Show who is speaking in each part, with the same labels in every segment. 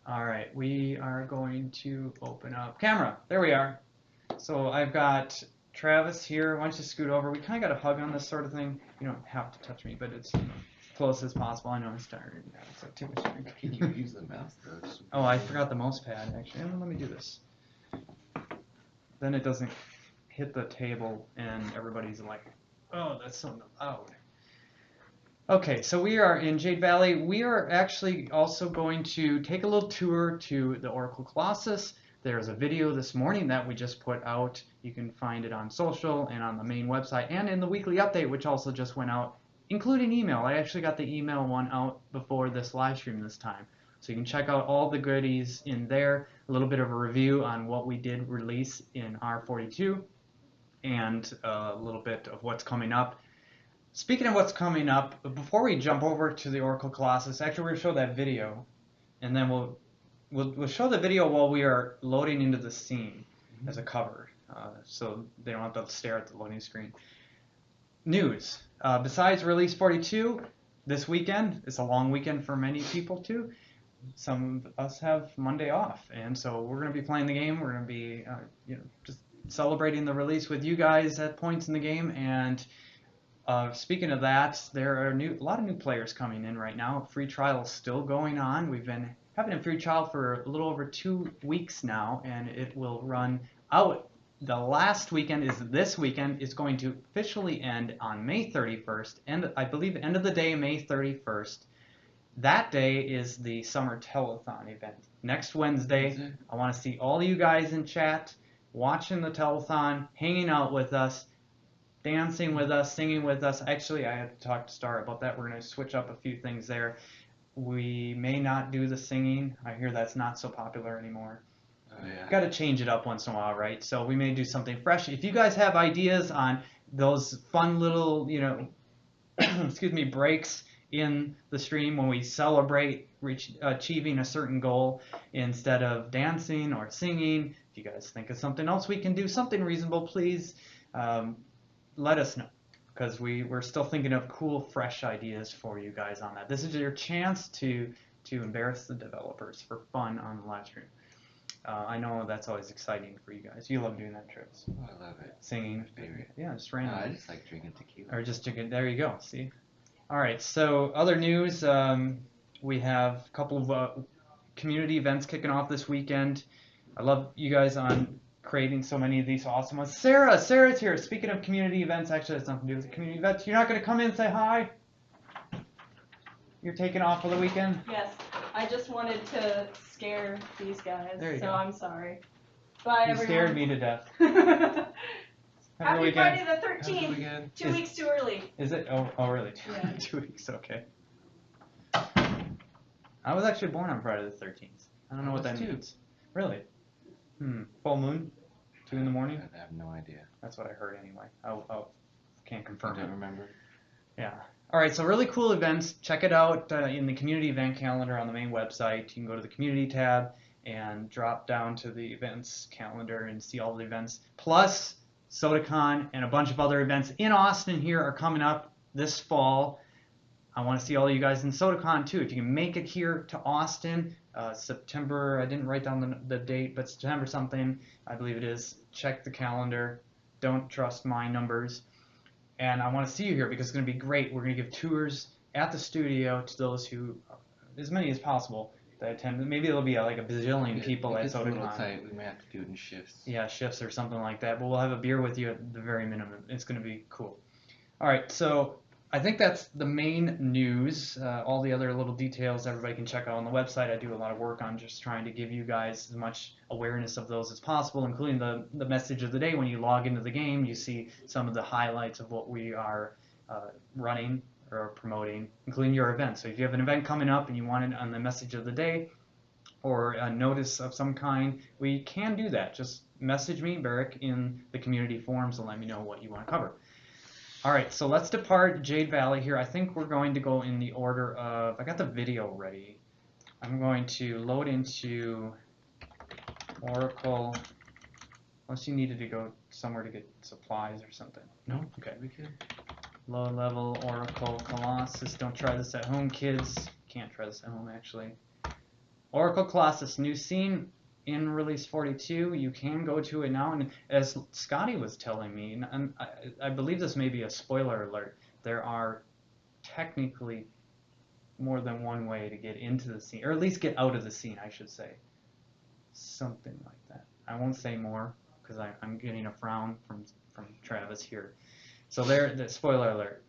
Speaker 1: All right, we are going to open up camera. There we are. So I've got Travis here. Why don't you scoot over? We kind of got a hug on this sort of thing. You don't have to touch me, but it's as close as possible. I know I'm tired. So too much time.
Speaker 2: Can you use the mouse though?
Speaker 1: Oh, I forgot the mouse pad actually. Let me do this. Then it doesn't hit the table and everybody's like, oh, that's so loud. Okay, so we are in Jade Valley. We are actually also going to take a little tour to the Oracle Colossus. There's a video this morning that we just put out. You can find it on social and on the main website and in the weekly update, which also just went out, including email. I actually got the email one out before this live stream this time. So you can check out all the goodies in there, a little bit of a review on what we did release in R42, and a little bit of what's coming up. Speaking of what's coming up, before we jump over to the Oracle Colossus, actually we're going to show that video, and then we'll show the video while we are loading into the scene as a cover, so they don't have to stare at the loading screen. News. Besides Release 42, this weekend, it's a long weekend for many people too. Some of us have Monday off, and so we're going to be playing the game. We're going to be just celebrating the release with you guys at points in the game, and speaking of that, there are a lot of new players coming in right now. Free trial is still going on. We've been having a free trial for a little over 2 weeks now, and it will run out. The last weekend is this weekend. It's going to officially end on May 31st, and I believe end of the day, May 31st. That day is the Summer Telethon event. Next Wednesday, I want to see all you guys in chat, watching the telethon, hanging out with us, dancing with us, singing with us. Actually, I had to talk to Star about that. We're going to switch up a few things there. We may not do the singing. I hear that's not so popular anymore. Oh, yeah. Got to change it up once in a while, right? So we may do something fresh. If you guys have ideas on those fun little, excuse me, breaks in the stream when we celebrate achieving a certain goal instead of dancing or singing, if you guys think of something else we can do, something reasonable, please let us know, because we're still thinking of cool, fresh ideas for you guys on that. This is your chance to embarrass the developers for fun on the live stream. I know that's always exciting for you guys. You love doing that, Trips.
Speaker 2: Oh, I love it.
Speaker 1: Singing.
Speaker 2: My favorite.
Speaker 1: Yeah, just random.
Speaker 2: No, I just like drinking tequila.
Speaker 1: Or just drinking. There you go. See. All right. So other news. We have a couple of community events kicking off this weekend. I love you guys on creating so many of these awesome ones. Sarah's here. Speaking of community events, actually that's nothing to do with the community events. You're not going to come in and say hi? You're taking off for the weekend?
Speaker 3: Yes. I just wanted to scare these guys,
Speaker 1: there you
Speaker 3: so
Speaker 1: go.
Speaker 3: I'm sorry. Bye, everyone.
Speaker 1: You scared me to death.
Speaker 3: Happy Friday the 13th. 2 weeks too early.
Speaker 1: Is it? Oh really?
Speaker 3: Yeah.
Speaker 1: 2 weeks, okay. I was actually born on Friday the 13th. I don't know what that means. Really? Full moon? 2 in the morning?
Speaker 2: I have no idea.
Speaker 1: That's what I heard anyway. I can't confirm
Speaker 2: I don't remember.
Speaker 1: Yeah. All right, so really cool events. Check it out in the community event calendar on the main website. You can go to the community tab and drop down to the events calendar and see all the events. Plus, SodaCon and a bunch of other events in Austin here are coming up this fall. I want to see all of you guys in SodaCon too. If you can make it here to Austin, September, I didn't write down the date, but September something, I believe it is. Check the calendar. Don't trust my numbers. And I want to see you here because it's going to be great. We're going to give tours at the studio to those who, as many as possible, that attend. Maybe there'll be like a bazillion people at SodaCon.
Speaker 2: We may have to do it in shifts.
Speaker 1: Yeah, shifts or something like that. But we'll have a beer with you at the very minimum. It's going to be cool. All right, so I think that's the main news. All the other little details everybody can check out on the website. I do a lot of work on just trying to give you guys as much awareness of those as possible, including the message of the day. When you log into the game, you see some of the highlights of what we are running or promoting, including your event. So if you have an event coming up and you want it on the message of the day or a notice of some kind, we can do that. Just message me, Barrick, in the community forums and let me know what you want to cover. All right, so let's depart Jade Valley here. I think we're going to go in the order of, I got the video ready. I'm going to load into Oracle, unless you needed to go somewhere to get supplies or something.
Speaker 2: No?
Speaker 1: Okay.
Speaker 2: We could.
Speaker 1: Low level Oracle Colossus. Don't try this at home, kids. Can't try this at home, actually. Oracle Colossus, new scene in release 42. You can go to it now, and as Scotty was telling me, and I believe this may be a spoiler alert, there are technically more than one way to get into the scene, or at least get out of the scene, I should say. Something like that. I won't say more, because I'm getting a frown from Travis here. So there, the spoiler alert.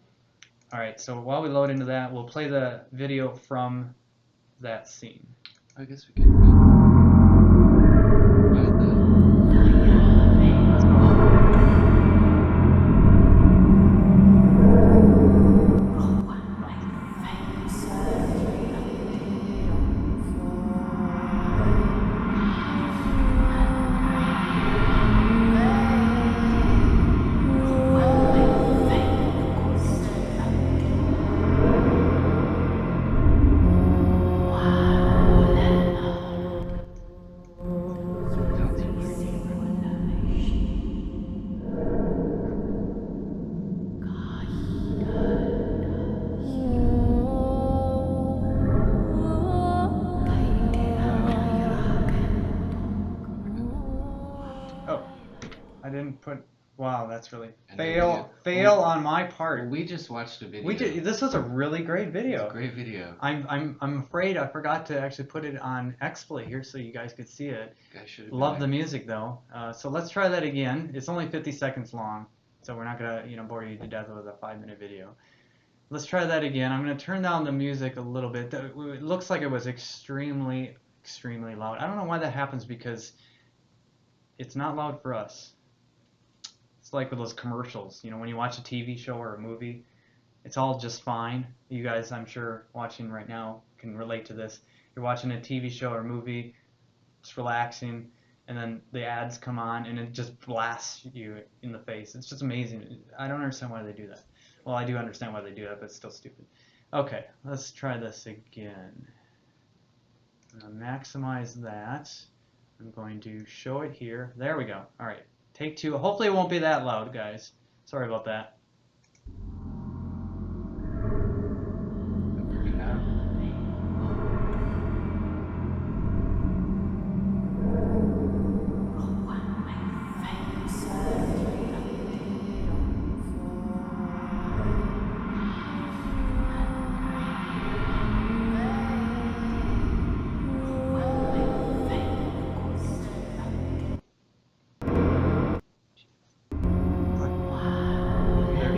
Speaker 1: Alright, so while we load into that, we'll play the video from that scene.
Speaker 2: I guess we can.
Speaker 1: Wow, that's really fail on my part.
Speaker 2: Well, we just watched a video.
Speaker 1: We did. This was a really great video.
Speaker 2: It's a great video.
Speaker 1: I'm afraid I forgot to actually put it on XSplit here so you guys could see it. Love the music though. So let's try that again. It's only 50 seconds long, so we're not gonna bore you to death with a 5-minute video. Let's try that again. I'm gonna turn down the music a little bit. It looks like it was extremely loud. I don't know why that happens because it's not loud for us. It's like with those commercials, when you watch a TV show or a movie, it's all just fine. You guys, I'm sure, watching right now can relate to this. You're watching a TV show or movie, it's relaxing, and then the ads come on and it just blasts you in the face. It's just amazing. I don't understand why they do that. Well, I do understand why they do that, but it's still stupid. Okay, let's try this again. I'm going to maximize that. I'm going to show it here. There we go. All right. Take 2. Hopefully it won't be that loud, guys. Sorry about that.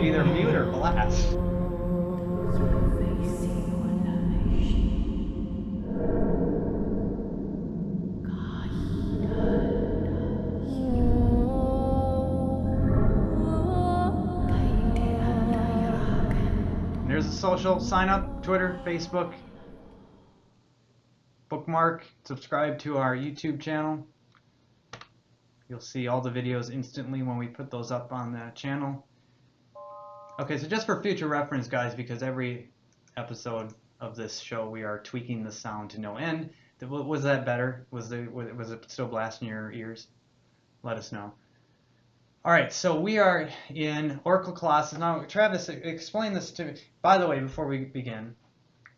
Speaker 1: Either mute or blast. And there's a social sign up, Twitter, Facebook, bookmark, subscribe to our YouTube channel. You'll see all the videos instantly when we put those up on the channel. Okay, so just for future reference, guys, because every episode of this show we are tweaking the sound to no end. Was that better? Was it still blasting your ears? Let us know. All right, so we are in Oracle Colossus. Now, Travis, explain this to me. By the way, before we begin,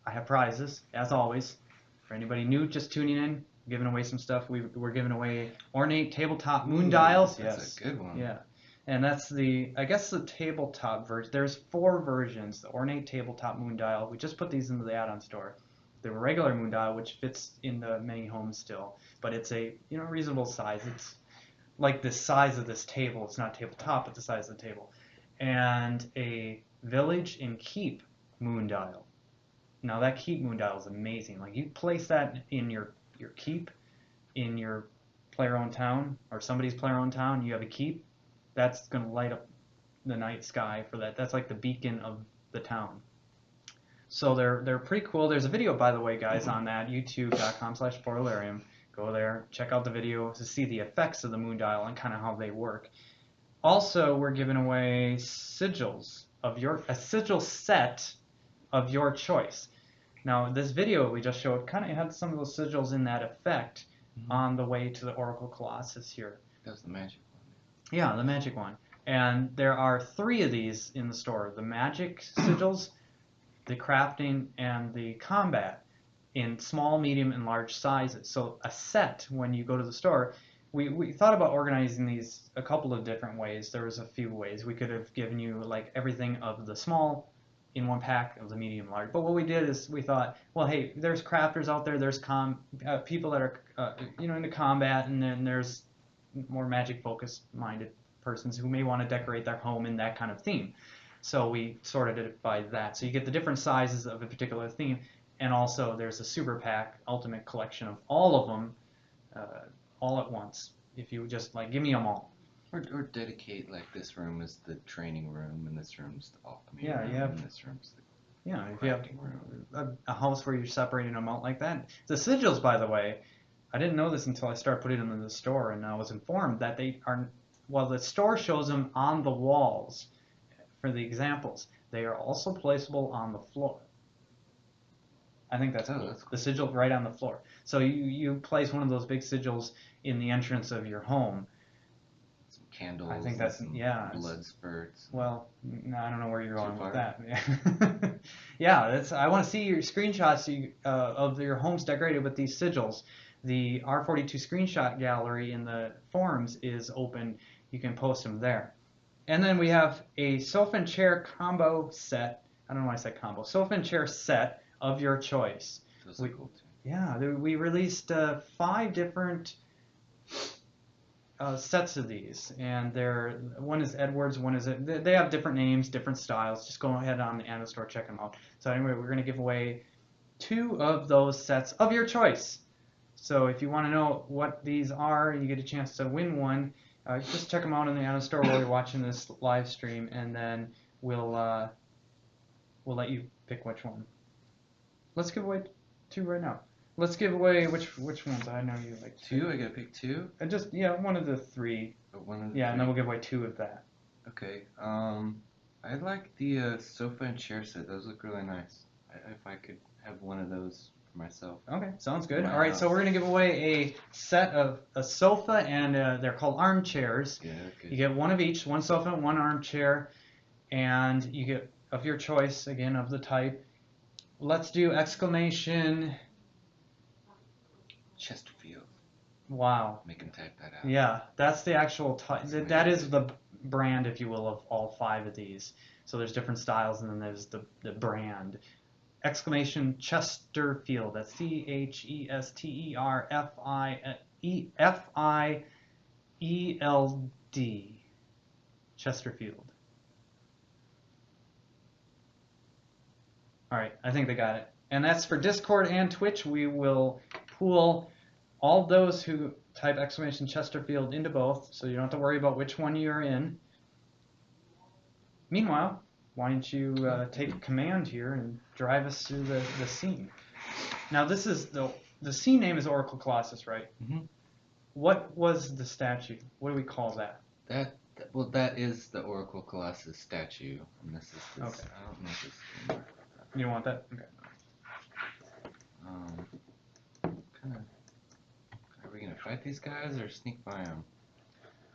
Speaker 1: I have prizes, as always. For anybody new just tuning in, giving away some stuff. We're giving away ornate tabletop moon dials.
Speaker 2: That's a good one.
Speaker 1: Yeah. And that's I guess the tabletop version. There's 4 versions. The ornate tabletop moon dial. We just put these into the add-on store. The regular moon dial, which fits in the many homes still, but it's a reasonable size. It's like the size of this table. It's not tabletop, but the size of the table. And a village and keep moon dial. Now that keep moon dial is amazing. Like you place that in your keep in your player-owned town or somebody's player-owned town. You have a keep. That's going to light up the night sky for that. That's like the beacon of the town. So they're pretty cool. There's a video, by the way, guys, on that, youtube.com/Porolarium. Go there, check out the video to see the effects of the moon dial and kind of how they work. Also, we're giving away sigils a sigil set of your choice. Now, this video we just showed kind of had some of those sigils in that effect on the way to the Oracle Colossus here.
Speaker 2: That's the magic one.
Speaker 1: Yeah, the magic one. And there are 3 of these in the store. The magic sigils, the crafting, and the combat. in small, medium, and large sizes. So a set, when you go to the store, we thought about organizing these a couple of different ways. There was a few ways. We could have given you like everything of the small in one pack, of the medium, large. But what we did is we thought, well, hey, there's crafters out there. There's people that are into combat, and then there's more magic focused minded persons who may want to decorate their home in that kind of theme. So we sorted it by that. So you get the different sizes of a particular theme, and also there's a super pack ultimate collection of all of them all at once. If you just like give me them all.
Speaker 2: Or dedicate like this room is the training room and this room's the alchemy
Speaker 1: Yeah,
Speaker 2: room
Speaker 1: you have,
Speaker 2: and this room's the
Speaker 1: if you have a house where you're separating them out like that. The sigils, by the way, I didn't know this until I started putting them in the store, and I was informed that they are, while the store shows them on the walls for the examples, they are also placeable on the floor. I think that's cool.
Speaker 2: That's cool.
Speaker 1: The sigil right on the floor. So you place one of those big sigils in the entrance of your home.
Speaker 2: Some candles.
Speaker 1: I think that's
Speaker 2: blood spurts.
Speaker 1: Well, no, I don't know where you're going with that. Yeah, I want to see your screenshots of your homes decorated with these sigils. The R42 screenshot gallery in the forums is open. You can post them there. And then we have a sofa and chair combo set. I don't know why I said combo. Sofa and chair set of your choice.
Speaker 2: Those are cool too.
Speaker 1: Yeah, we released 5 different sets of these, and one is Edwards, one is they have different names, different styles. Just go ahead on the Anna store, check them out. So anyway, we're going to give away 2 of those sets of your choice. So if you want to know what these are, you get a chance to win one. Just check them out in the Anna store while you're watching this live stream, and then we'll let you pick which one. Let's give away 2 right now. Let's give away which ones? I know you like
Speaker 2: 2. I gotta pick 2.
Speaker 1: Just one of the 3.
Speaker 2: One of the 3.
Speaker 1: And then we'll give away 2 of that.
Speaker 2: Okay. I like the sofa and chair set. Those look really nice. If I could have one of those for myself.
Speaker 1: Okay, sounds good. All right, so we're gonna give away a set of a sofa, and they're called armchairs.
Speaker 2: Yeah. Okay.
Speaker 1: You get one of each, one sofa, one armchair, and you get of your choice again of the type. Let's do exclamation.
Speaker 2: Chesterfield.
Speaker 1: Wow.
Speaker 2: Make him type that out.
Speaker 1: Yeah, that's the actual type. That is the brand, if you will, of all 5 of these. So there's different styles, and then there's the brand. Exclamation Chesterfield. That's CHESTERFIELD. Chesterfield. All right, I think they got it. And that's for Discord and Twitch. We will pool all those who type exclamation Chesterfield into both, so you don't have to worry about which one you're in. Meanwhile, why don't you take command here and drive us through the scene? Now, this is the scene name is Oracle Colossus, right?
Speaker 2: Mm-hmm.
Speaker 1: What was the statue? What do we call that?
Speaker 2: That is the Oracle Colossus statue, and this is this.
Speaker 1: Okay.
Speaker 2: I don't know if this.
Speaker 1: You don't want that? Okay.
Speaker 2: Are we gonna fight these guys or sneak by them?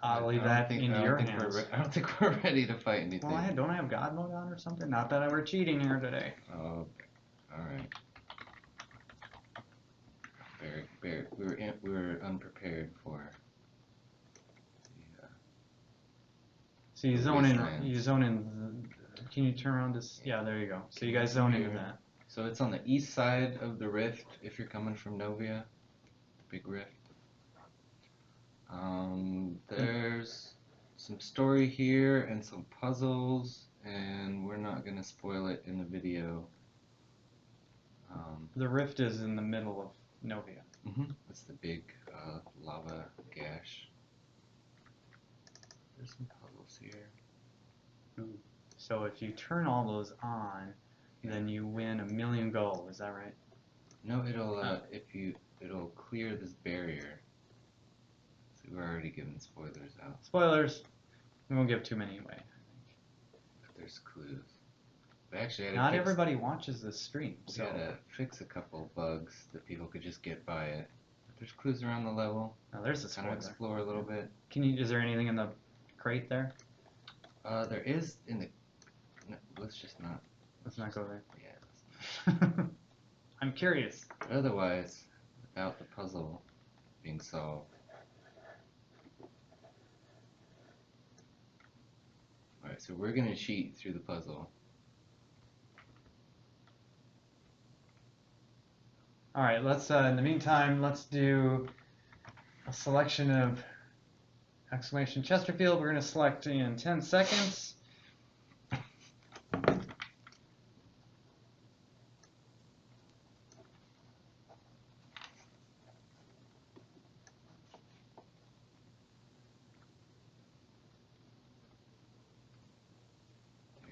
Speaker 1: I'll leave that into your hands.
Speaker 2: I don't think we're ready to fight anything.
Speaker 1: Well, don't I have God mode on or something? Not that I were cheating here today.
Speaker 2: Oh, okay. All right. We were unprepared for.
Speaker 1: So you zone in. Can you turn around this? Yeah, there you go. So you guys zone into that.
Speaker 2: So it's on the east side of the rift if you're coming from Novia, the big rift. There's some story here and some puzzles, and we're not gonna spoil it in the video.
Speaker 1: The rift is in the middle of Novia.
Speaker 2: That's the big lava gash. There's some puzzles here.
Speaker 1: Ooh. So if you turn all those on, then you win 1,000,000 gold. Is that right?
Speaker 2: No, it'll clear this barrier. So we're already giving spoilers out.
Speaker 1: Spoilers. We won't give too many away.
Speaker 2: But there's clues. But actually,
Speaker 1: not everybody watches this stream.
Speaker 2: We
Speaker 1: so
Speaker 2: gotta fix a couple bugs that people could just get by it. But there's clues around the level.
Speaker 1: Now there's a spoiler.
Speaker 2: Kind of explore a little bit.
Speaker 1: Is there anything in the crate there?
Speaker 2: There is in the. No, let's not go there.
Speaker 1: Yeah. I'm curious.
Speaker 2: Otherwise, without the puzzle being solved. Alright, so we're gonna cheat through the puzzle.
Speaker 1: Alright, let's, in the meantime, let's do a selection of exclamation Chesterfield. We're going to select in 10 seconds.
Speaker 2: There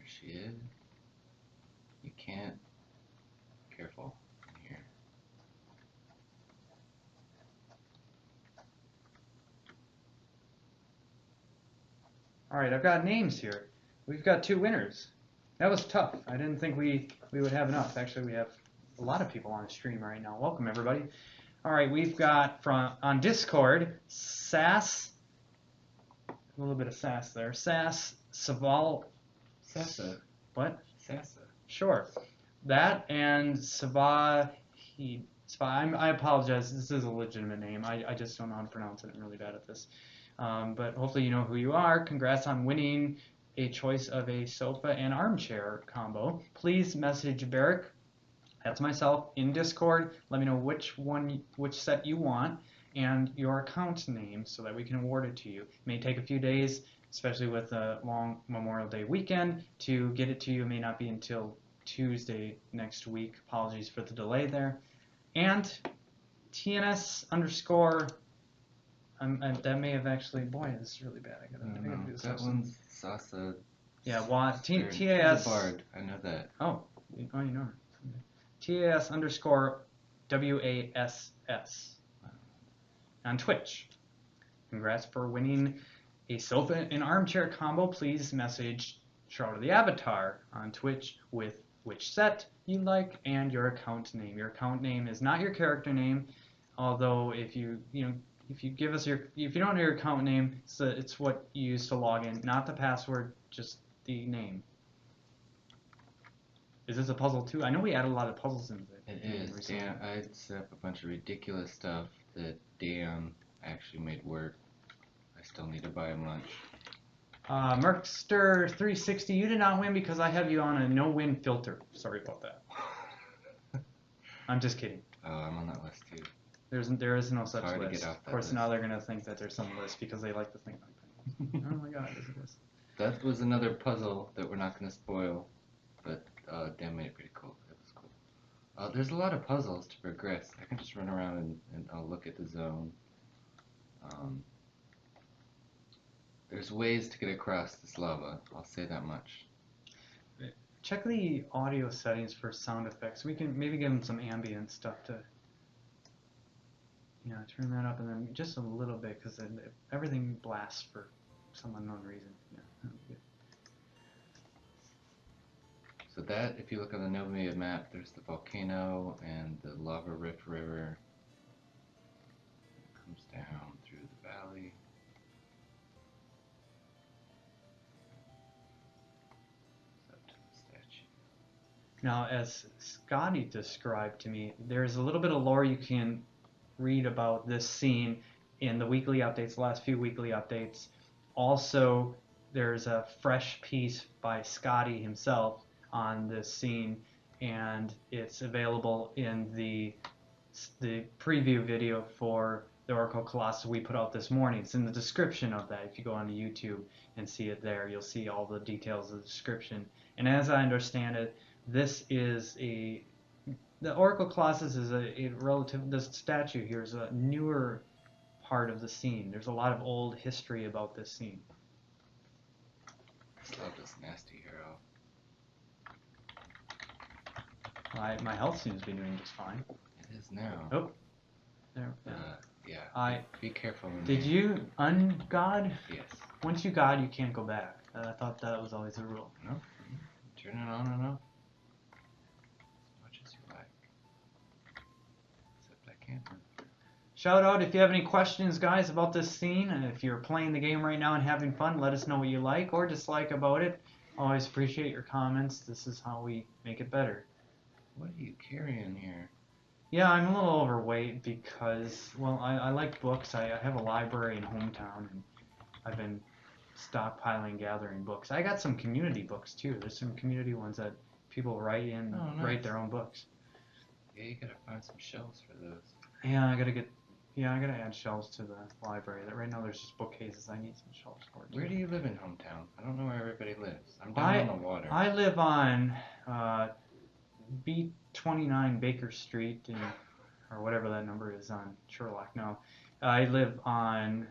Speaker 2: she is. You can't. Careful. Here.
Speaker 1: Alright, I've got names here. We've got 2 winners. That was tough. I didn't think we would have enough. Actually, we have a lot of people on the stream right now. Welcome, everybody. Alright, we've got on Discord, Sass, a little bit of sass there. Sass, Saval.
Speaker 2: Sassa.
Speaker 1: What?
Speaker 2: Sassa.
Speaker 1: Sure. That and Sava. I apologize. This is a legitimate name. I just don't know how to pronounce it. I'm really bad at this. But hopefully you know who you are. Congrats on winning a choice of a sofa and armchair combo. Please message Barrick, that's myself, in Discord. Let me know which set you want and your account name so that we can award it to you. It may take a few days, especially with a long Memorial Day weekend, to get it to you. It may not be until Tuesday next week. Apologies for the delay there. And TNS underscore. That may have actually. Boy, this is really bad. I gotta do this.
Speaker 2: That one's Sasa.
Speaker 1: Yeah, TAS.
Speaker 2: He's a bard. I know that.
Speaker 1: Oh, you know. TAS underscore WASS on Twitch. Congrats for winning a sofa and armchair combo. Please message Shroud of the Avatar on Twitch with which set you like and your account name. Your account name is not your character name, although if you give us if you don't know your account name, it's what you use to log in, not the password, just the name. Is this a puzzle too? I know we added a lot of puzzles into it.
Speaker 2: It is. Dan, I set up a bunch of ridiculous stuff that Dan actually made work. I still need to buy him lunch. Merkster360, you did not win because I have you on a no-win filter. Sorry about that. I'm just kidding. Oh, I'm on that list too. There is no such list. Of course, now they're gonna think that there's some list because they like to think like that. Oh my God, is it this? That was another puzzle that we're not gonna spoil, but Dan made it pretty cool. It was cool. There's a lot of puzzles to progress. I can just run around and I'll look at the zone. There's ways to get across this lava. I'll say that much. Check the audio settings for sound effects. We can maybe give them some ambient stuff to. Yeah, turn that up and then just a little bit because everything blasts for some unknown reason. Yeah, that'd be good. So that, if you look on the Novamia map, there's the volcano and the lava rift river. It comes down through the valley. Up to the statue. Now, as Scotty described to me, there's a little bit of lore you can read about this scene in the weekly updates, the last few weekly updates. Also, there's a fresh piece by Scotty himself on this scene, and it's available in the preview video for the Oracle Colossus we put out this morning. It's in the description of that. If you go on to YouTube and see it there, you'll see all the details of the description. And as I understand it, this is the Oracle Colossus is this statue here is a newer part of the scene. There's a lot of old history about this scene. I just love this nasty hero. My health seems to be doing just fine. It is now. Oh. There. Yeah. Be careful. Did you un-god? Yes. Once you god, you can't go back. I thought that was always the rule. No. Turn it on and off. Shout out if you have any questions, guys, about this scene. And if you're playing the game right now and having fun, let us know what you like or dislike about it. Always appreciate your comments. This is how we make it better. What are you carrying here? Yeah, I'm a little overweight because, well, I like books. I have a library in hometown, and I've been stockpiling, gathering books. I got some community books too. There's some community ones that people write in, write their own books.
Speaker 4: Yeah, you gotta find some shelves for those.
Speaker 2: Yeah, I gotta add shelves to the library. That right now there's just bookcases. I need some shelves for it.
Speaker 4: Where do you live in hometown? I don't know where everybody lives. I'm down on the water.
Speaker 2: I live on B29 Baker Street, or whatever that number is on Sherlock. No, I live on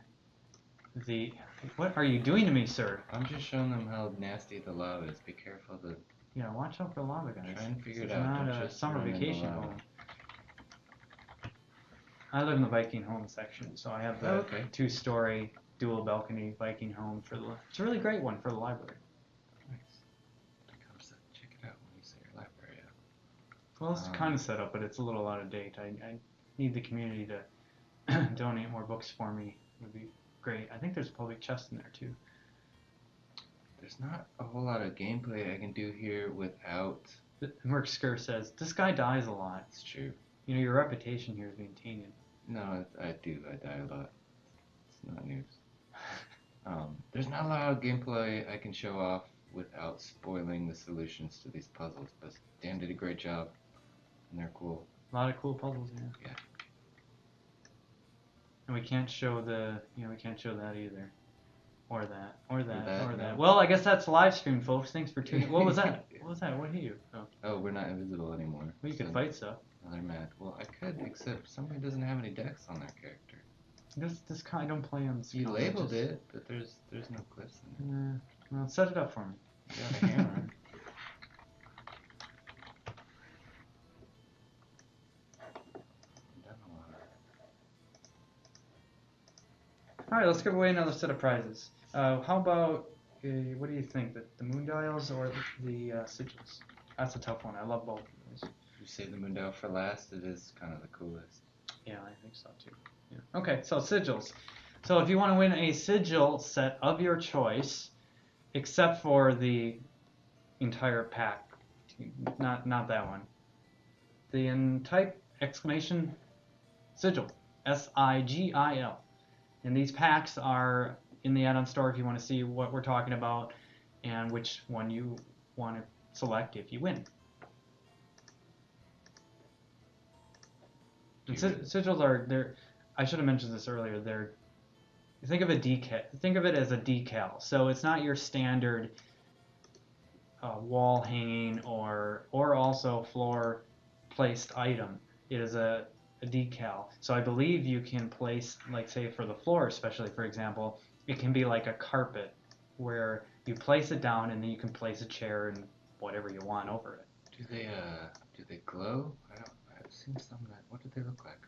Speaker 2: the. What are you doing to me, sir?
Speaker 4: I'm just showing them how nasty the lava is. Be careful to.
Speaker 2: Yeah, watch out for lava, guys.
Speaker 4: Try and figure it
Speaker 2: It's
Speaker 4: out.
Speaker 2: not
Speaker 4: Don't
Speaker 2: a
Speaker 4: just
Speaker 2: summer
Speaker 4: run in the
Speaker 2: vacation
Speaker 4: lava.
Speaker 2: home. I live in the Viking home section, so I have the 2-story dual balcony Viking home for the. It's a really great one for the library.
Speaker 4: Nice. Check it out when you set your library up.
Speaker 2: Well, it's kind of set up, but it's a little out of date. I need the community to donate more books for me. It would be great. I think there's a public chest in there too.
Speaker 4: There's not a whole lot of gameplay I can do here without.
Speaker 2: Merc Skur says this guy dies a lot.
Speaker 4: It's true.
Speaker 2: You know, your reputation here is being tainted.
Speaker 4: No, I do. I die a lot. It's not news. There's not a lot of gameplay I can show off without spoiling the solutions to these puzzles, but Dan did a great job, and they're cool.
Speaker 2: A lot of cool puzzles, yeah.
Speaker 4: Yeah.
Speaker 2: And we can't show we can't show that either. Or that, or that, or that.
Speaker 4: No.
Speaker 2: Well, I guess that's live stream, folks. Thanks for tuning. What was that? What was that? What hit you?
Speaker 4: Oh, we're not invisible anymore.
Speaker 2: Well, you could fight stuff.
Speaker 4: Oh, they're mad. Well, I could, except somebody doesn't have any decks on their character.
Speaker 2: This kind I don't play on this.
Speaker 4: You labeled it, but there's no clips in it.
Speaker 2: Well, set it up for me.
Speaker 4: You got a hammer.
Speaker 2: All right, let's give away another set of prizes. How about what do you think? The moon dials or the sigils? That's a tough one. I love both of those.
Speaker 4: You save the Mundo for last. It is kind of the coolest.
Speaker 2: Yeah, I think so too. Yeah. Okay, so sigils. So if you want to win a sigil set of your choice, except for the entire pack, not that one. Type exclamation sigil, SIGIL. And these packs are in the add-on store if you want to see what we're talking about and which one you want to select if you win. And sigils are I should have mentioned this earlier. Think of a decal. Think of it as a decal. So it's not your standard wall hanging or also floor placed item. It is a decal. So I believe you can place, like say for the floor, especially for example, it can be like a carpet where you place it down and then you can place a chair and whatever you want over it.
Speaker 4: Do they glow? I've seen some that. What do they look like?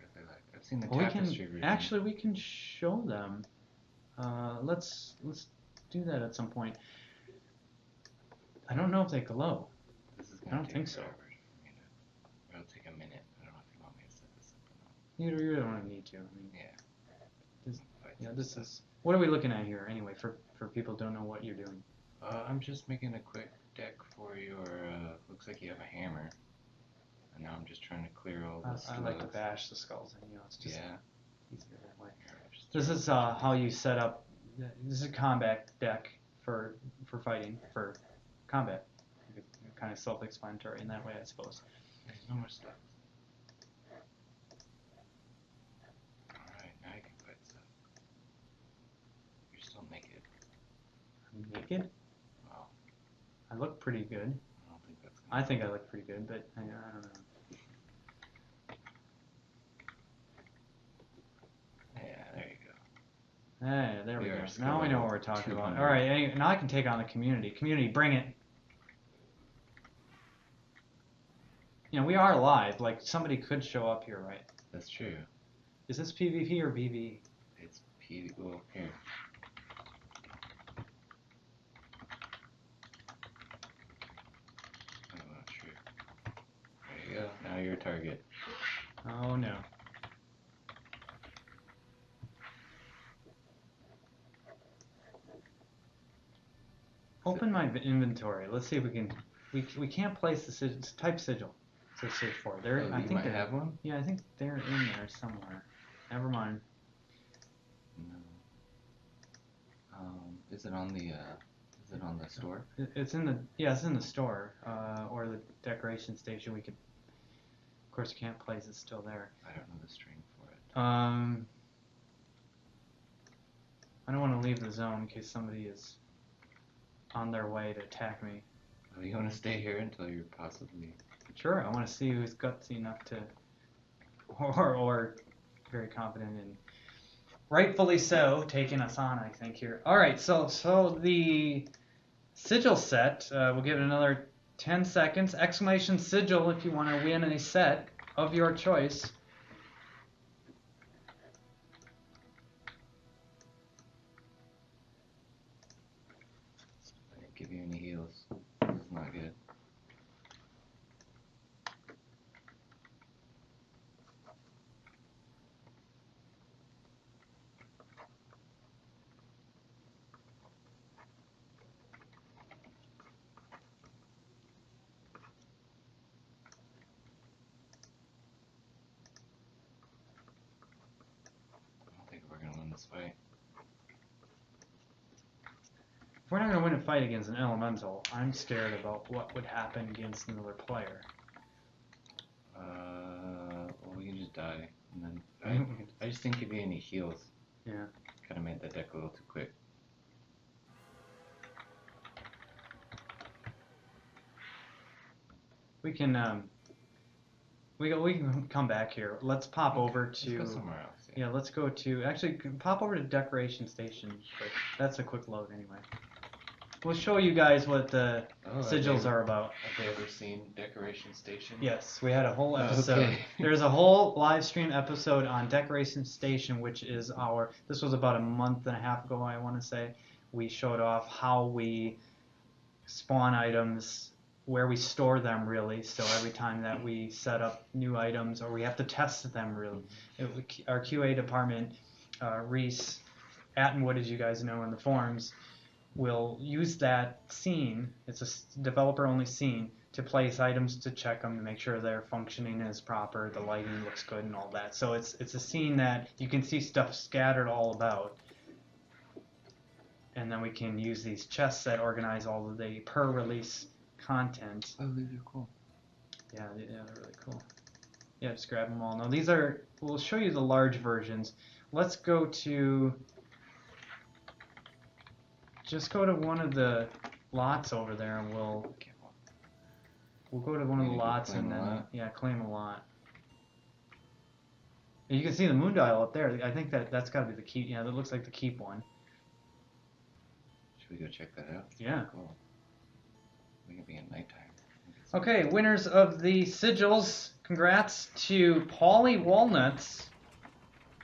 Speaker 4: I've seen the
Speaker 2: Well,
Speaker 4: tapestry version.
Speaker 2: Actually, we can show them. Let's do that at some point. I don't know if they glow. I don't think so.
Speaker 4: It'll take a minute. I don't know if you want me to set this up or not.
Speaker 2: You don't need to. I mean,
Speaker 4: Yeah.
Speaker 2: This is. What are we looking at here anyway? For people who don't know what you're doing.
Speaker 4: I'm just making a quick deck for your. Looks like you have a hammer. And now I'm just trying to clear all the slugs.
Speaker 2: I like to bash the skulls in. It's just easier that way. This is how you set up. This is a combat deck for fighting, for combat. Kind of self-explanatory in that way, I suppose.
Speaker 4: There's no more slugs. Alright, now you can fight stuff. You're still naked.
Speaker 2: I'm naked?
Speaker 4: Wow.
Speaker 2: I look pretty good.
Speaker 4: I don't think that's gonna
Speaker 2: I think I look pretty good, but I don't know.
Speaker 4: Yeah, there you go.
Speaker 2: Hey, there we go. Now we know what we're talking about.
Speaker 4: 200.
Speaker 2: All right, now I can take on the community. Community, bring it. You know, we are live. Like, somebody could show up here, right?
Speaker 4: That's true.
Speaker 2: Is this PvP or BV?
Speaker 4: It's well, here. I'm not sure. There you go. Now you're a target.
Speaker 2: Oh, no. Open my inventory. Let's see if we can. We can't place the sigil. Type sigil. So stage 4. There,
Speaker 4: Oh,
Speaker 2: I
Speaker 4: you
Speaker 2: think
Speaker 4: might have one?
Speaker 2: Yeah, I think they're in there somewhere. Never mind.
Speaker 4: No. Is it on the store?
Speaker 2: It's in the it's in the store or the decoration station. We could, of course, you can't place. It's still there.
Speaker 4: I don't know the string for it.
Speaker 2: I don't want to leave the zone in case somebody is on their way to attack me.
Speaker 4: Oh, you want to stay here until you're possibly...
Speaker 2: Sure, I want to see who's gutsy enough to, or very confident in, rightfully so, taking us on, I think, here. All right, so the sigil set, we'll give it another 10 seconds. Exclamation sigil if you want to win a set of your choice.
Speaker 4: I didn't give you any heals. This is not good. I don't think we're going to win this fight.
Speaker 2: If we're not going to win a fight against an elemental, I'm scared about what would happen against another player.
Speaker 4: Well, we can just die. And then I just didn't give you any heals.
Speaker 2: Yeah.
Speaker 4: Kind of made that deck a little too quick.
Speaker 2: We can we can come back here. Let's pop over to.
Speaker 4: Let's go somewhere else.
Speaker 2: Yeah, let's go to actually pop over to decoration station. But that's a quick load anyway. We'll show you guys what the sigils are about.
Speaker 4: Have they ever seen Decoration Station?
Speaker 2: Yes, we had a whole episode.
Speaker 4: Okay.
Speaker 2: There's a whole live stream episode on Decoration Station, which is this was about a month and a half ago, I want to say. We showed off how we spawn items, where we store them really. So every time that we set up new items, or we have to test them really. Our QA department, Reese Attenwood, as you guys know in the forums, will use that scene, it's a developer-only scene, to place items to check them to make sure their functioning is proper, the lighting looks good and all that. So it's a scene that you can see stuff scattered all about. And then we can use these chests that organize all of the per-release content.
Speaker 4: Oh, these are cool.
Speaker 2: Yeah, they're really cool. Yeah, just grab them all. Now we'll show you the large versions. Let's go to... Just go to one of the lots over there, and we'll go to one of the lots and then claim a lot. And you can see the moon dial up there. I think that's got to be the keep. Yeah, that looks like the keep one.
Speaker 4: Should we go check that out?
Speaker 2: Yeah.
Speaker 4: Cool. We can be at nighttime.
Speaker 2: Okay, winners of the sigils. Congrats to Pauly Walnuts.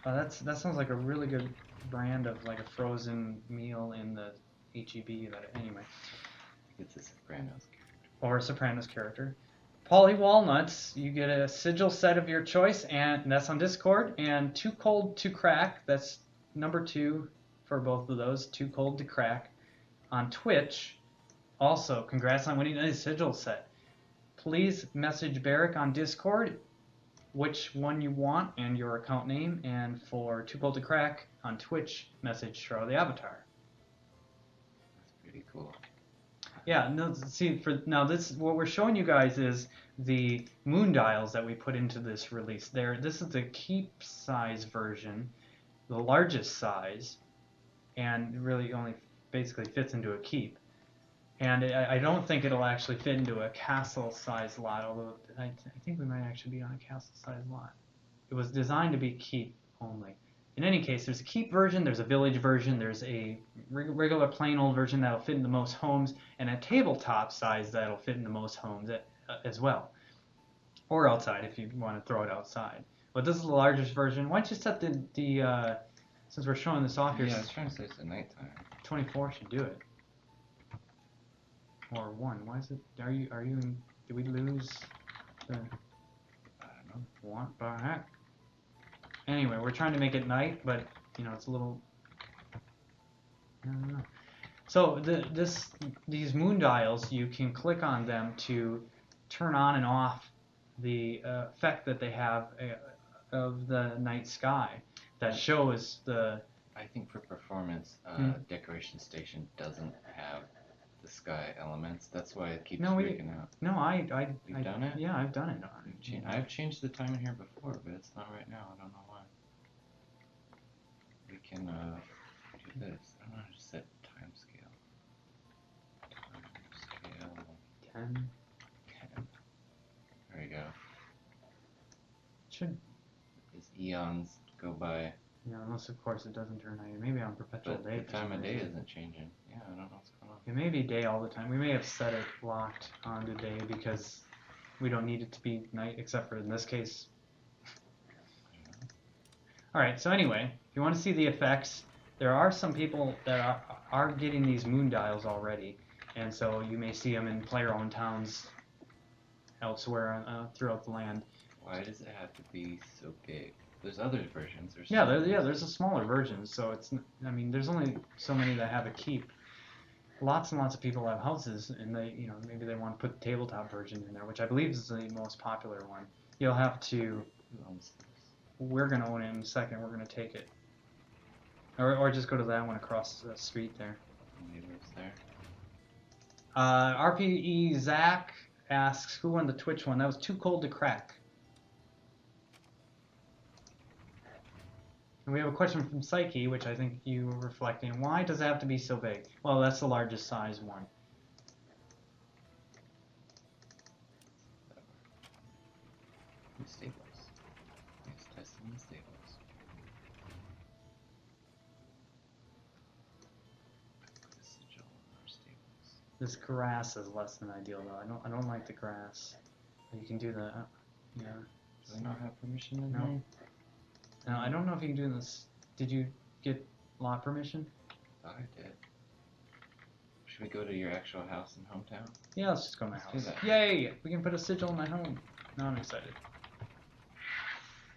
Speaker 2: That sounds like a really good brand of like a frozen meal in the HEB. Anyway.
Speaker 4: It's a Sopranos character.
Speaker 2: Or a Sopranos character. Pauly Walnuts, you get a sigil set of your choice, and that's on Discord. And Too Cold to Crack, that's number 2 for both of those. Too Cold to Crack on Twitch. Also, congrats on winning a sigil set. Please message Barrick on Discord which one you want and your account name. And for Too Cold to Crack on Twitch, message Shroud the Avatar.
Speaker 4: That's pretty cool.
Speaker 2: Yeah, no, see, what we're showing you guys is the moon dials that we put into this release. This is the keep size version, the largest size, and really only basically fits into a keep. And I don't think it'll actually fit into a castle size lot, although I think we might actually be on a castle size lot. It was designed to be keep only. In any case, there's a keep version, there's a village version, there's a regular plain old version that'll fit into most homes, and a tabletop size that'll fit into most homes as well. Or outside if you want to throw it outside. But this is the largest version. Why don't you set the since we're showing this off here.
Speaker 4: Yeah, I was trying to say it's at nighttime.
Speaker 2: 24 should do it. Or 1. Why is it? Are you in? Did we lose the?
Speaker 4: I don't know.
Speaker 2: What the heck? Anyway, we're trying to make it night, but it's a little. I don't know. So these moon dials, you can click on them to turn on and off the effect that they have of the night sky that shows the.
Speaker 4: I think for performance, Decoration Station doesn't have the sky elements. That's why it keeps freaking out.
Speaker 2: No,
Speaker 4: You've done it?
Speaker 2: Yeah, I've done it.
Speaker 4: I've changed the time in here before, but it's not right now. I don't know why. We can do this. I don't know how to set time scale. Time scale
Speaker 2: 10.
Speaker 4: There you go.
Speaker 2: Should.
Speaker 4: As eons go by.
Speaker 2: Yeah, unless of course it doesn't turn night. Maybe on perpetual
Speaker 4: But
Speaker 2: day.
Speaker 4: the time of day isn't changing. Yeah, I don't know what's going on.
Speaker 2: It may be day all the time. We may have set it locked onto day because we don't need it to be night, except for in this case. Alright, so anyway, if you want to see the effects, there are some people that are getting these moon dials already, and so you may see them in player-owned towns elsewhere throughout the land.
Speaker 4: Why does it have to be so big? There's other versions.
Speaker 2: There's a smaller version, so it's. I mean, there's only so many that have a keep. Lots and lots of people have houses, and maybe they want to put the tabletop version in there, which I believe is the most popular one. You'll have to.
Speaker 4: Who owns this?
Speaker 2: We're gonna own it in a second. We're gonna take it, or just go to that one across the street there.
Speaker 4: Neighbors there.
Speaker 2: RPE Zach asks, who won the Twitch one? That was Too Cold to Crack. And we have a question from Psyche, which I think you were reflecting. Why does it have to be so big? Well, that's the largest size one.
Speaker 4: Stables. Let's test in the stables. Put a sigil on our stables.
Speaker 2: This grass is less than ideal, though. I don't like the grass. You can do the yeah.
Speaker 4: Do I not have permission in
Speaker 2: No.
Speaker 4: here?
Speaker 2: Now, I don't know if you can do this. Did you get lot permission?
Speaker 4: Thought I did. Should we go to your actual house in hometown?
Speaker 2: Yeah, let's just go to my
Speaker 4: Let's
Speaker 2: house.
Speaker 4: do that.
Speaker 2: Yay! We can put a sigil in my home. Now I'm excited.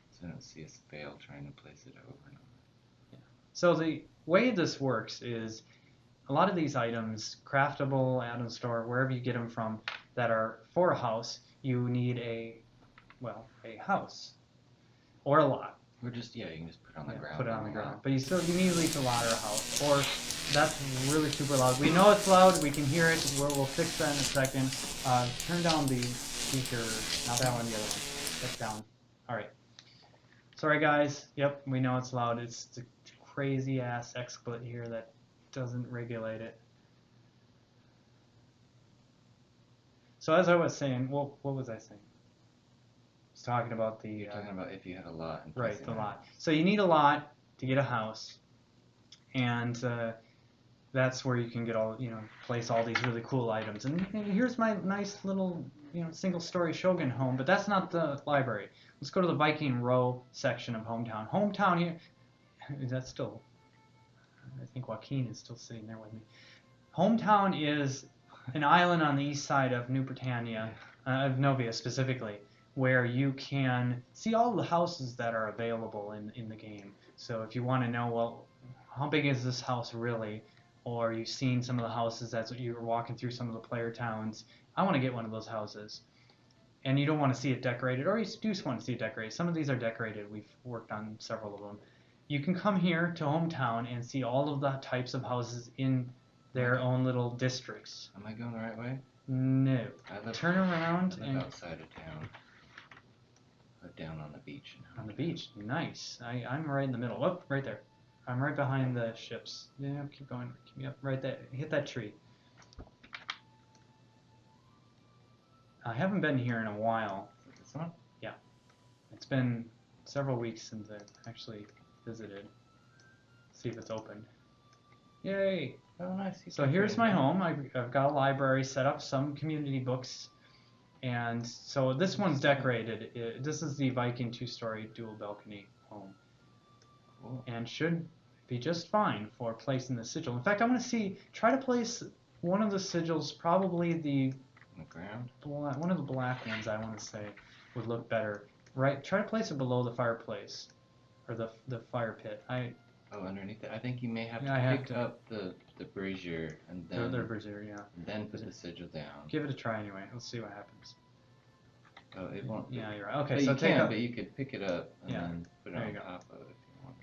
Speaker 4: So I don't see us fail trying to place it over and over.
Speaker 2: So the way this works is a lot of these items, craftable, Atom Store, wherever you get them from, that are for a house, you need a house or a lot.
Speaker 4: Or just, you can just put it on the ground.
Speaker 2: Put it on the ground. But you need at least a lot or a house. Or that's really super loud. We know it's loud. We can hear it. We'll fix that in a second. Turn down the speaker. Not that one, the other one. That's down. All right. Sorry, guys. Yep, we know it's loud. It's the crazy-ass XSplit here that doesn't regulate it. So as I was saying, what was I saying? I was talking about the...
Speaker 4: You're talking about if you had a lot. And
Speaker 2: right, the lot. So you need a lot to get a house, and that's where you can get all, place all these really cool items. And here's my nice little, single-story Shogun home, but that's not the library. Let's go to the Viking Row section of Hometown. Hometown here, is that still, I think Joaquin is still sitting there with me. Hometown is an island on the east side of New Britannia, of Novia specifically, where you can see all the houses that are available in the game. So if you want to know, well, how big is this house really? Or you've seen some of the houses, that's what you were walking through some of the player towns. I want to get one of those houses. And you don't want to see it decorated, or you do just want to see it decorated. Some of these are decorated. We've worked on several of them. You can come here to Hometown and see all of the types of houses in their own little districts.
Speaker 4: Am I going the right way?
Speaker 2: No. Turn around
Speaker 4: I live
Speaker 2: and
Speaker 4: outside of town. Down on the beach.
Speaker 2: on the beach. Nice. I'm right in the middle. Whoop, right there. I'm right behind the ships. Yeah, keep going. Keep me up. Right there. Hit that tree. I haven't been here in a while.
Speaker 4: Is this one?
Speaker 2: Yeah. It's been several weeks since I actually visited. See if it's open. Yay!
Speaker 4: Oh, nice.
Speaker 2: So here's my home. I've got a library set up, some community books. And so this one's decorated. This is the Viking 2-story dual balcony home.
Speaker 4: Cool.
Speaker 2: And should be just fine for placing the sigil. In fact, I want to try to place one of the sigils, probably
Speaker 4: On the ground?
Speaker 2: one of the black ones, I want to say, would look better. Right, try to place it below the fireplace, or the fire pit.
Speaker 4: Oh, underneath it. I think you may have
Speaker 2: Yeah, I have
Speaker 4: pick
Speaker 2: to-
Speaker 4: up the brazier and then
Speaker 2: Their brazier, yeah.
Speaker 4: then put the sigil down.
Speaker 2: Give it a try anyway. Let's see what happens.
Speaker 4: Oh, it won't.
Speaker 2: Yeah, you're right. Okay,
Speaker 4: But
Speaker 2: so
Speaker 4: you
Speaker 2: take
Speaker 4: can, but you could pick it up and
Speaker 2: Yeah.
Speaker 4: then put it
Speaker 2: There
Speaker 4: on
Speaker 2: you go.
Speaker 4: top of it if you want.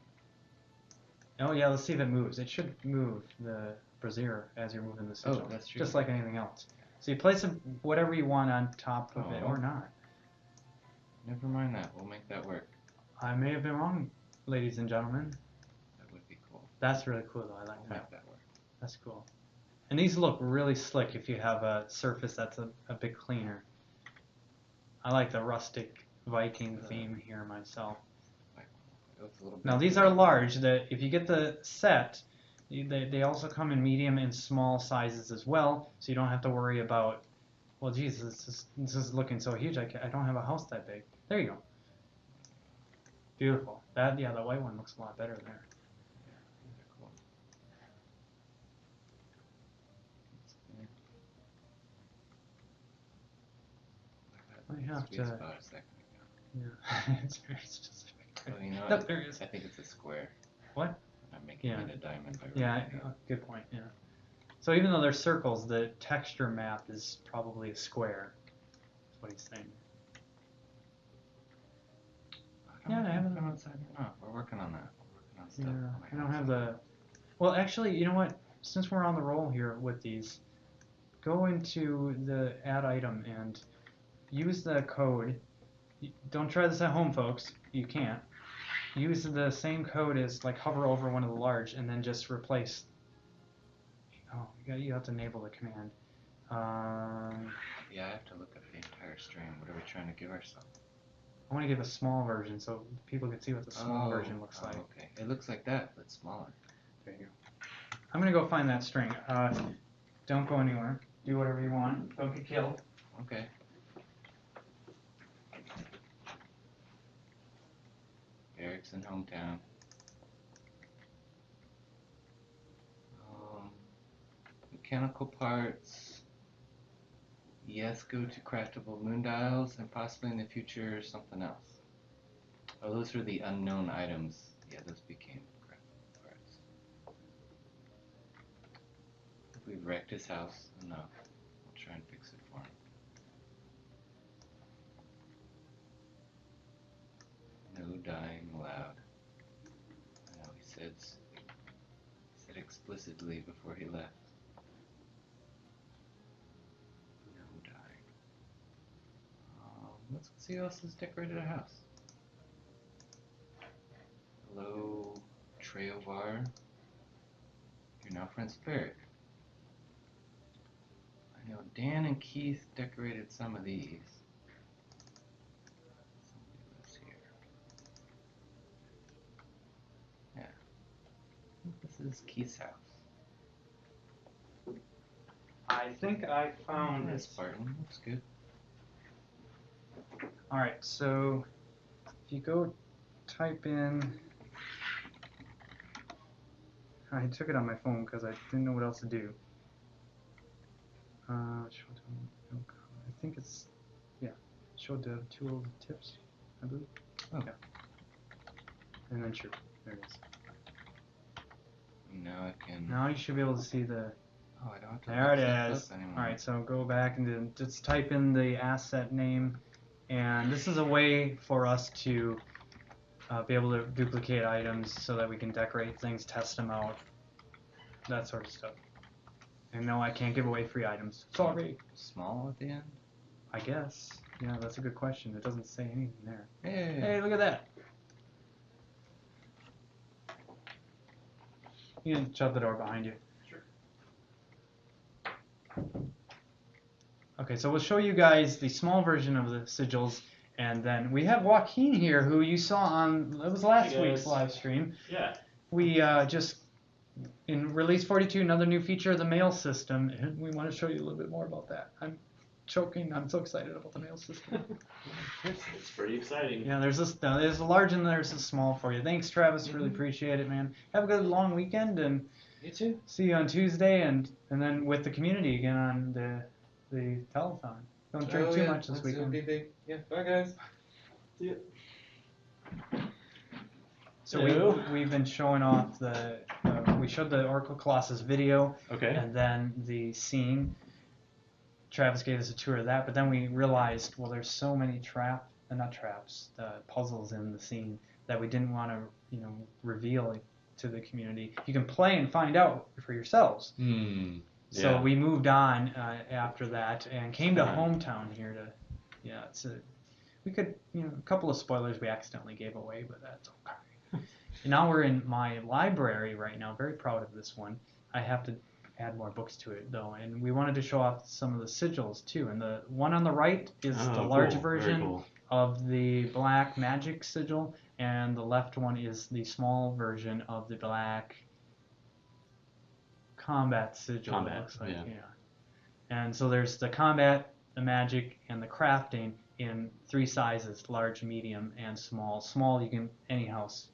Speaker 2: Oh yeah, let's see if it moves. It should move the brazier as you're moving the sigil.
Speaker 4: Oh, that's true.
Speaker 2: Just like anything else. So you place whatever you want on top of it,
Speaker 4: Oh.
Speaker 2: or not.
Speaker 4: Never mind that. We'll make that work.
Speaker 2: I may have been wrong, ladies and gentlemen.
Speaker 4: That would be cool.
Speaker 2: That's really cool though. I like
Speaker 4: We'll
Speaker 2: that.
Speaker 4: make that work.
Speaker 2: That's cool. And these look really slick if you have a surface that's a bit cleaner. I like the rustic Viking theme here myself.
Speaker 4: It's a little bit
Speaker 2: Now these are large. If you get the set, they also come in medium and small sizes as well, so you don't have to worry about, well, geez, this is looking so huge. I don't have a house that big. There you go. Beautiful. The white one looks a lot better there.
Speaker 4: Yeah, these are cool.
Speaker 2: I have
Speaker 4: Sweet
Speaker 2: to.
Speaker 4: spot a second ago.
Speaker 2: Yeah, it's very specific.
Speaker 4: Oh, you know
Speaker 2: No,
Speaker 4: what?
Speaker 2: there it is.
Speaker 4: I think it's a square.
Speaker 2: What?
Speaker 4: I'm making
Speaker 2: Yeah.
Speaker 4: it a diamond by
Speaker 2: Yeah,
Speaker 4: rotating it.
Speaker 2: good point. Yeah. So even though they're circles, the texture map is probably a square. That's what he's saying.
Speaker 4: I
Speaker 2: I haven't.
Speaker 4: come outside or not. We're working on that. We're working on stuff.
Speaker 2: Yeah,
Speaker 4: on my
Speaker 2: I don't
Speaker 4: house.
Speaker 2: have the. Well, actually, you know what? Since we're on the roll here with these, go into the add item and use the code. Don't try this at home, folks. You can't. Use the same code as, like, hover over one of the large and then just replace. Oh, you have to enable the command.
Speaker 4: Yeah, I have to look up the entire stream. What are we trying to give ourselves?
Speaker 2: I want to give a small version so people can see what the small version looks like.
Speaker 4: Okay. It looks like that, but smaller.
Speaker 2: There you go. I'm going to go find that string. Don't go anywhere. Do whatever you want. Don't get killed.
Speaker 4: Okay. Eric's in hometown. Mechanical parts. Yes, go to craftable moon dials, and possibly in the future something else. Oh, those are the unknown items. Yeah, those became craftable parts. If we've wrecked his house enough, we'll try and fix it for him. No dying allowed. I know he said explicitly before he left. No dying. Let's see who else has decorated a house. Hello, Treovar. You're now friends with Eric. I know Dan and Keith decorated some of these. Somebody lives here. Yeah. I think this is Keith's house.
Speaker 2: I think I found
Speaker 4: This
Speaker 2: it.
Speaker 4: Spartan looks good.
Speaker 2: Alright, so if you go type in. I took it on my phone because I didn't know what else to do. I think it's, show dev tool tips, I believe.
Speaker 4: Oh.
Speaker 2: Yeah. And then shoot. There it is.
Speaker 4: Now I can.
Speaker 2: Now you should be able to see the.
Speaker 4: Oh, I don't have to
Speaker 2: There
Speaker 4: look
Speaker 2: it
Speaker 4: stuff
Speaker 2: is.
Speaker 4: up anymore.
Speaker 2: Alright, so go back and then just type in the asset name. And this is a way for us to be able to duplicate items so that we can decorate things, test them out, that sort of stuff. And no, I can't give away free items. Sorry.
Speaker 4: Small at the end?
Speaker 2: I guess. Yeah, that's a good question. It doesn't say anything there.
Speaker 4: Hey.
Speaker 2: Hey, look at that. You can shut the door behind you.
Speaker 1: Sure.
Speaker 2: Okay, so we'll show you guys the small version of the sigils, and then we have Joaquin here, who you saw on, it was last week's live stream.
Speaker 1: Yeah.
Speaker 2: We just, in release 42, another new feature of the mail system, and we want to show you a little bit more about that. I'm choking, I'm so excited about the mail system.
Speaker 5: It's pretty exciting.
Speaker 2: Yeah, there's a large and there's a small for you. Thanks, Travis, really appreciate it, man. Have a good long weekend, and
Speaker 5: You too.
Speaker 2: see you on Tuesday, and then with the community again on the telethon. Don't drink too much this weekend.
Speaker 5: Be big. Yeah. Bye, guys. See ya.
Speaker 2: So
Speaker 5: Hello.
Speaker 2: we've been showing off we showed the Oracle Colossus video,
Speaker 5: Okay.
Speaker 2: and then the scene. Travis gave us a tour of that, but then we realized, well, there's so many puzzles in the scene that we didn't want to, reveal to the community. You can play and find out for yourselves. So we moved on after that and came to Hometown here to, we could, a couple of spoilers we accidentally gave away, but that's okay. And now we're in my library right now. Very proud of this one. I have to add more books to it though, and we wanted to show off some of the sigils too. And the one on the right is the large version of the black magic sigil, and the left one is the small version of the black combat sigil. It looks like, And so there's the combat, the magic, and the crafting in 3 sizes: large, medium, and small. Small, you can any house,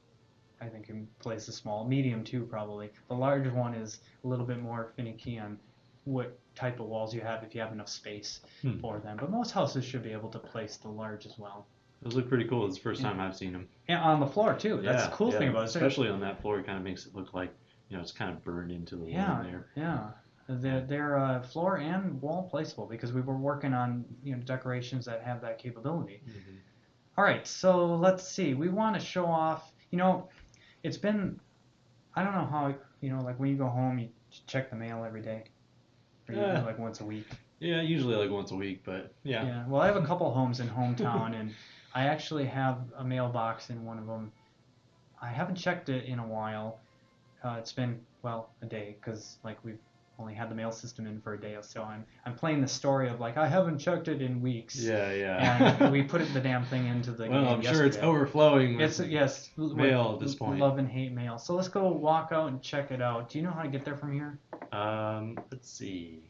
Speaker 2: I think, can place a small. Medium too, probably. The large one is a little bit more finicky on what type of walls you have, if you have enough space for them. But most houses should be able to place the large as well.
Speaker 6: Those look pretty cool. It's the first time I've seen them.
Speaker 2: And on the floor too. That's the cool thing about it.
Speaker 6: Especially on that floor, it kind of makes it look like, it's kind of burned into the wall there.
Speaker 2: Yeah. They're floor and wall placeable because we were working on decorations that have that capability. All right, so let's see. We want to show off. It's been, I don't know how, like when you go home, you check the mail every day, or you do like once a week.
Speaker 6: Yeah, usually like once a week, but
Speaker 2: Yeah. Well, I have a couple homes in Hometown, and I actually have a mailbox in one of them. I haven't checked it in a while. It's been, a day, because like we've only had the mail system in for a day or so. I'm playing the story of like I haven't checked it in weeks.
Speaker 6: Yeah.
Speaker 2: And we put the damn thing into the game
Speaker 6: I'm
Speaker 2: yesterday.
Speaker 6: sure it's overflowing with mail
Speaker 2: with
Speaker 6: at this point.
Speaker 2: Love and hate mail. So let's go walk out and check it out. Do you know how to get there from here?
Speaker 6: Let's see.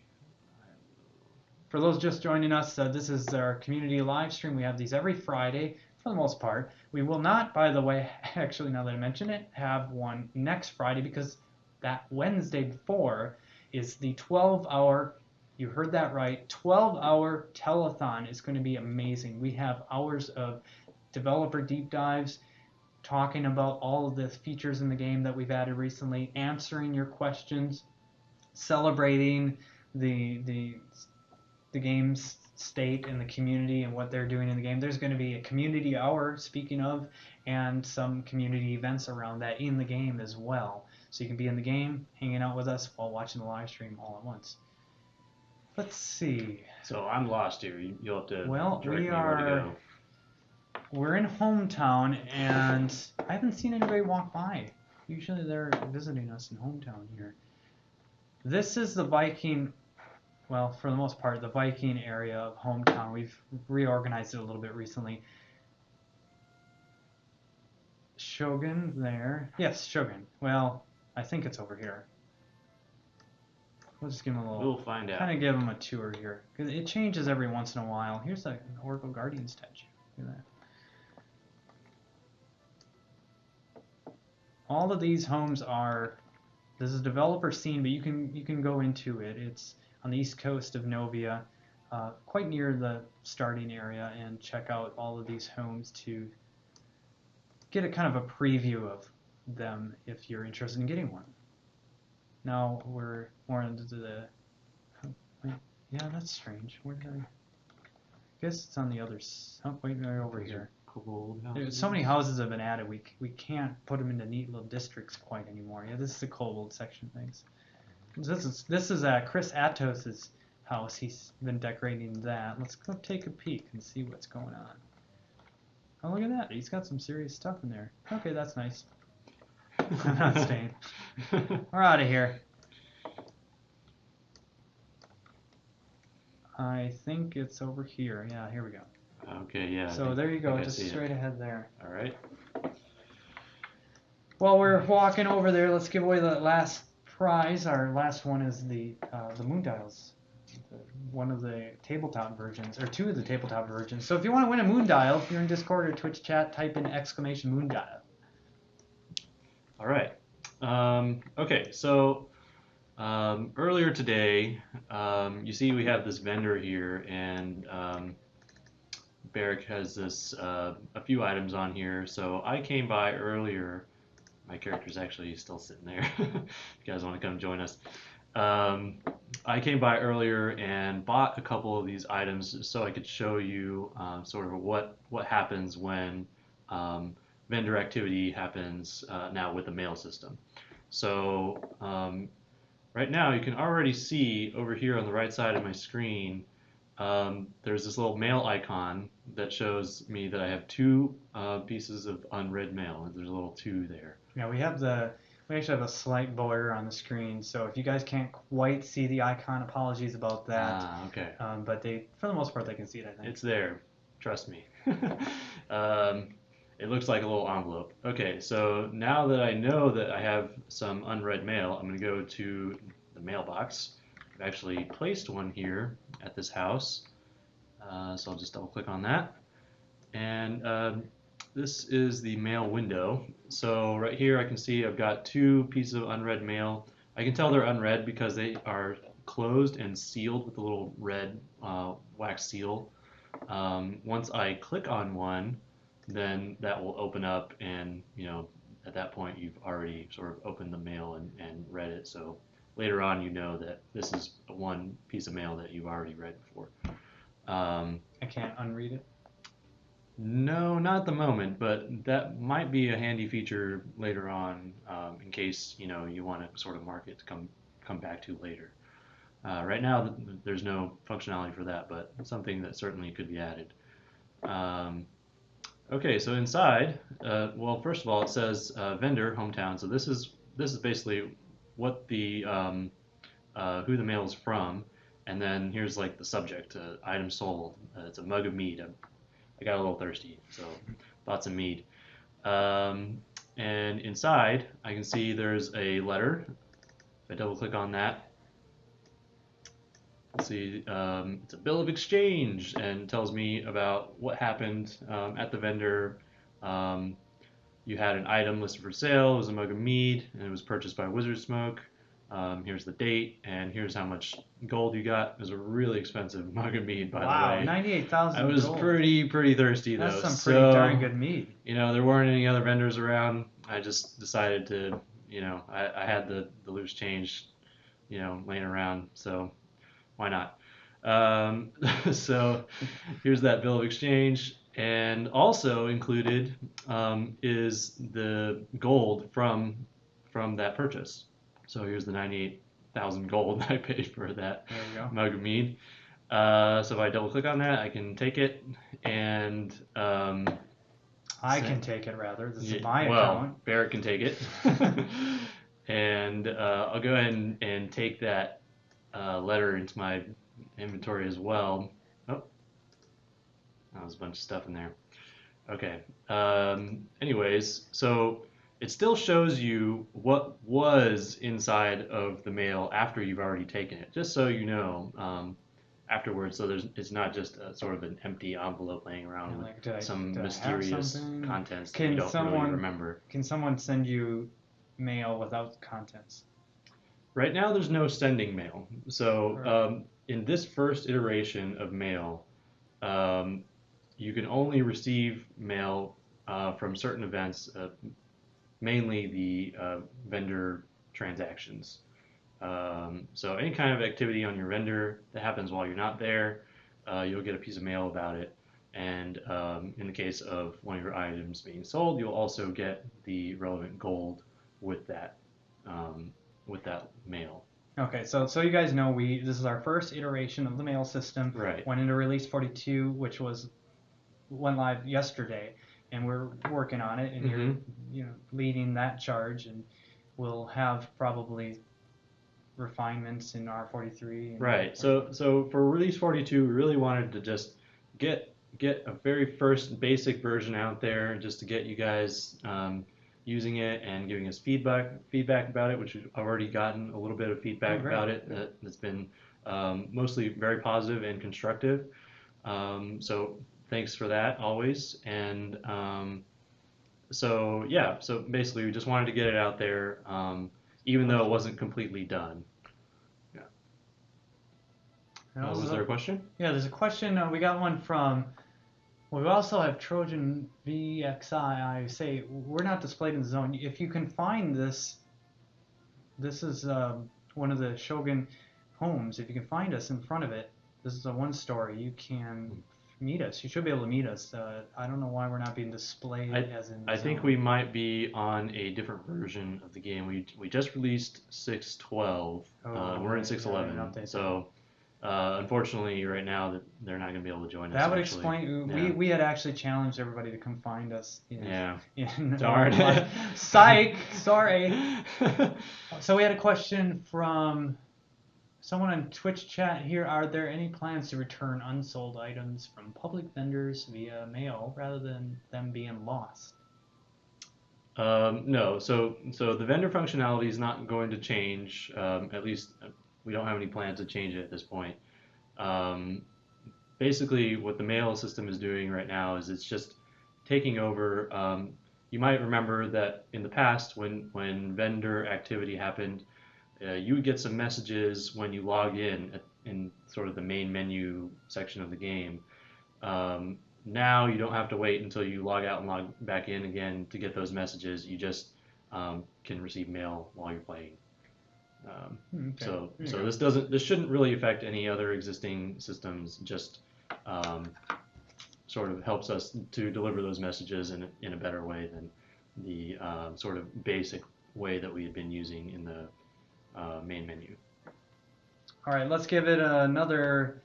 Speaker 2: For those just joining us, this is our community live stream. We have these every Friday for the most part. We will not, by the way, actually now that I mention it, have one next Friday because that Wednesday before is the 12-hour, you heard that right, 12-hour telethon. Is going to be amazing. We have hours of developer deep dives, talking about all of the features in the game that we've added recently, answering your questions, celebrating the game's state and the community and what they're doing in the game. There's going to be a community hour, speaking of, and some community events around that in the game as well. So you can be in the game, hanging out with us while watching the live stream all at once. Let's see.
Speaker 6: So I'm lost here. You'll have to direct me
Speaker 2: where
Speaker 6: where to go.
Speaker 2: We're in Hometown, and I haven't seen anybody walk by. Usually they're visiting us in Hometown here. This is the Viking, for the most part, the Viking area of Hometown. We've reorganized it a little bit recently. Shogun there. Yes, Shogun. Well, I think it's over here. We'll just give him a little...
Speaker 6: We'll find out.
Speaker 2: Kind of give him a tour here. Because it changes every once in a while. Here's an Oracle Guardian statue. Look at that. All of these homes are... This is a developer scene, but you can go into it. It's on the east coast of Novia, quite near the starting area, and check out all of these homes to get a kind of a preview of them if you're interested in getting one. Now we're more into the... Yeah, that's strange. Where did I guess it's on the other side. Oh, wait, they're over here. There's so many houses have been added, we can't put them into neat little districts quite anymore. Yeah, this is the Kobold section things. This is Chris Atos's house. He's been decorating that. Let's go take a peek and see what's going on. Oh, look at that. He's got some serious stuff in there. Okay, that's nice. I'm not staying. We're out of here. I think it's over here. Yeah, here we go.
Speaker 6: Okay, yeah.
Speaker 2: So there you go, just straight ahead there.
Speaker 6: All right.
Speaker 2: While we're walking over there, let's give away the last prize. Our last one is the moon dials. One of the tabletop versions, or 2 of the tabletop versions. So if you want to win a moon dial, if you're in Discord or Twitch chat, type in !moon dial.
Speaker 6: All right. Okay, so earlier today, you see we have this vendor here, and Barrick has this a few items on here. So I came by earlier. My character's actually still sitting there. If you guys want to come join us. I came by earlier and bought a couple of these items so I could show you sort of what happens when vendor activity happens now with the mail system. So right now you can already see over here on the right side of my screen there's this little mail icon that shows me that I have 2 pieces of unread mail. There's a little 2 there.
Speaker 2: Yeah, we actually have a slight blur on the screen, so if you guys can't quite see the icon, apologies about that.
Speaker 6: Okay.
Speaker 2: But for the most part, they can see it, I think.
Speaker 6: It's there. Trust me. It looks like a little envelope. Okay, so now that I know that I have some unread mail, I'm going to go to the mailbox. I've actually placed one here at this house. So I'll just double click on that. And this is the mail window. So right here I can see I've got 2 pieces of unread mail. I can tell they're unread because they are closed and sealed with a little red wax seal. Once I click on one, then that will open up, and at that point you've already sort of opened the mail and read it. So later on you know that this is one piece of mail that you've already read before.
Speaker 2: I can't unread it?
Speaker 6: No, not at the moment, but that might be a handy feature later on in case you want to sort of mark it to come back to later. Right now there's no functionality for that, but it's something that certainly could be added. Okay, so inside, well, first of all, it says vendor hometown. So this is basically what the who the mail is from, and then here's like the subject, item sold. It's a mug of mead. I got a little thirsty, so bought some mead. And inside, I can see there's a letter. If I double click on that, let's see, it's a bill of exchange and tells me about what happened at the vendor. You had an item listed for sale. It was a mug of mead, and it was purchased by WizardSmoke. Here's the date, and here's how much gold you got. It was a really expensive mug of mead, by the way.
Speaker 2: Wow, 98,000
Speaker 6: I was
Speaker 2: gold.
Speaker 6: pretty thirsty, though.
Speaker 2: That's some pretty darn good mead.
Speaker 6: There weren't any other vendors around. I just decided to, I had the loose change, laying around, so why not? So here's that bill of exchange, and also included is the gold from that purchase. So here's the 98,000 gold that I paid for that mug of mead. So if I double click on that, I can take it, and
Speaker 2: I can take it, rather. This is my account.
Speaker 6: Barrett can take it. And I'll go ahead and take that letter into my inventory as well. Oh, there's a bunch of stuff in there. Okay. Anyways, so it still shows you what was inside of the mail after you've already taken it, just so you know afterwards. So it's not just sort of an empty envelope laying around with some mysterious contents that you don't really remember.
Speaker 2: Can someone send you mail without contents?
Speaker 6: Right now there's no sending mail. So in this first iteration of mail, you can only receive mail from certain events, mainly the vendor transactions. So any kind of activity on your vendor that happens while you're not there, you'll get a piece of mail about it. And in the case of one of your items being sold, you'll also get the relevant gold with that mail.
Speaker 2: Okay, so you guys know this is our first iteration of the mail system.
Speaker 6: Right.
Speaker 2: Went into release 42, which went live yesterday, and we're working on it, and you're leading that charge, and we'll have probably refinements in R43.
Speaker 6: Right. So for release 42, we really wanted to just get a very first basic version out there, just to get you guys using it and giving us feedback about it, which we've already gotten a little bit of feedback about it. That's been mostly very positive and constructive. So thanks for that always. And so basically we just wanted to get it out there, even though it wasn't completely done. Yeah. Was there a question?
Speaker 2: Yeah, there's a question. We got one from. We also have Trojan VXI. I say we're not displayed in the zone. If you can find this is one of the Shogun homes, if you can find us in front of it, this is a one-story, you can meet us. You should be able to meet us. I don't know why we're not being displayed as in.
Speaker 6: I think we might be on a different version of the game. We just released 6.12. We're in 6.11. So unfortunately, right now they're not going to be able to join us.
Speaker 2: That would
Speaker 6: actually.
Speaker 2: explain.
Speaker 6: Yeah.
Speaker 2: We had actually challenged everybody to come find us.
Speaker 6: Yeah.
Speaker 2: Darn. Psych. Sorry. So we had a question from someone on Twitch chat here. Are there any plans to return unsold items from public vendors via mail rather than them being lost?
Speaker 6: No. So the vendor functionality is not going to change. At least we don't have any plans to change it at this point. Basically, what the mail system is doing right now is it's just taking over. You might remember that in the past, when vendor activity happened, you would get some messages when you log in sort of the main menu section of the game. Now you don't have to wait until you log out and log back in again to get those messages. You just can receive mail while you're playing. So this shouldn't really affect any other existing systems. Just sort of helps us to deliver those messages in a better way than the sort of basic way that we had been using in the main menu.
Speaker 2: All right, let's give it another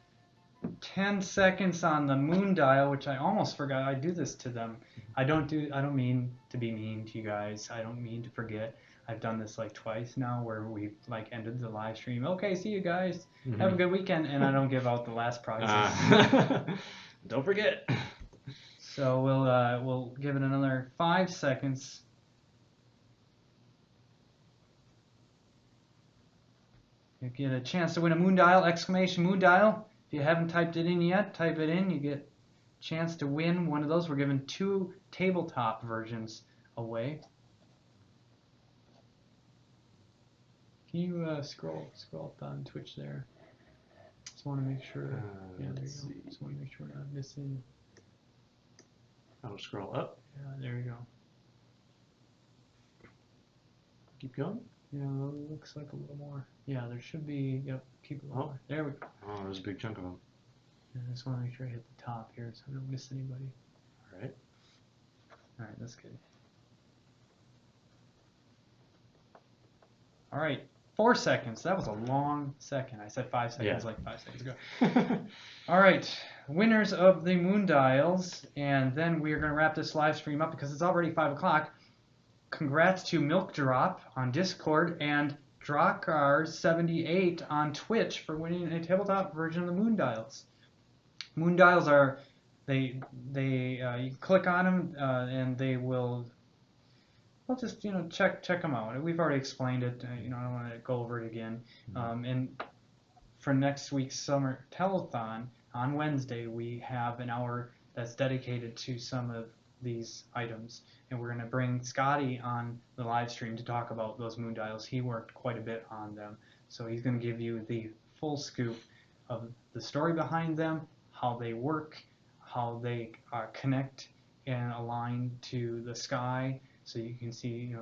Speaker 2: 10 seconds on the moon dial, which I almost forgot. I do this to them. I don't mean to be mean to you guys. I don't mean to forget. I've done this like twice now where we've like ended the live stream. Okay, see you guys. Have a good weekend, and I don't give out the last prizes.
Speaker 6: Don't forget.
Speaker 2: So we'll give it another 5 seconds. You get a chance to win a moon dial, exclamation moon dial. If you haven't typed it in yet, type it in. You get a chance to win one of those. We're giving 2 tabletop versions away. Can you scroll up on Twitch there? Just want to make sure. Yeah, there you go. Just want to make sure we're not missing.
Speaker 6: I'll scroll up.
Speaker 2: Yeah, there you go.
Speaker 6: Keep going.
Speaker 2: Yeah, it looks like a little more. Yeah, there should be. Yep, keep it more. There we go.
Speaker 6: Oh, there's a big chunk of them.
Speaker 2: Yeah, I just want to make sure I hit the top here so I don't miss anybody.
Speaker 6: All right.
Speaker 2: All right, that's good. All right, 4 seconds. That was a long second. I said 5 seconds like 5 seconds ago. All right, winners of the moon dials, and then we are going to wrap this live stream up because it's already 5 o'clock. Congrats to Milk Drop on Discord and Drakar78 on Twitch for winning a tabletop version of the moon dials. Moon dials are you click on them and they will. Well, just check them out. We've already explained it. I don't want to go over it again. And for next week's summer telethon on Wednesday, we have an hour that's dedicated to some of these items, and we're going to bring Scotty on the live stream to talk about those moon dials. He worked quite a bit on them, so he's going to give you the full scoop of the story behind them, how they work, how they connect and align to the sky, so you can see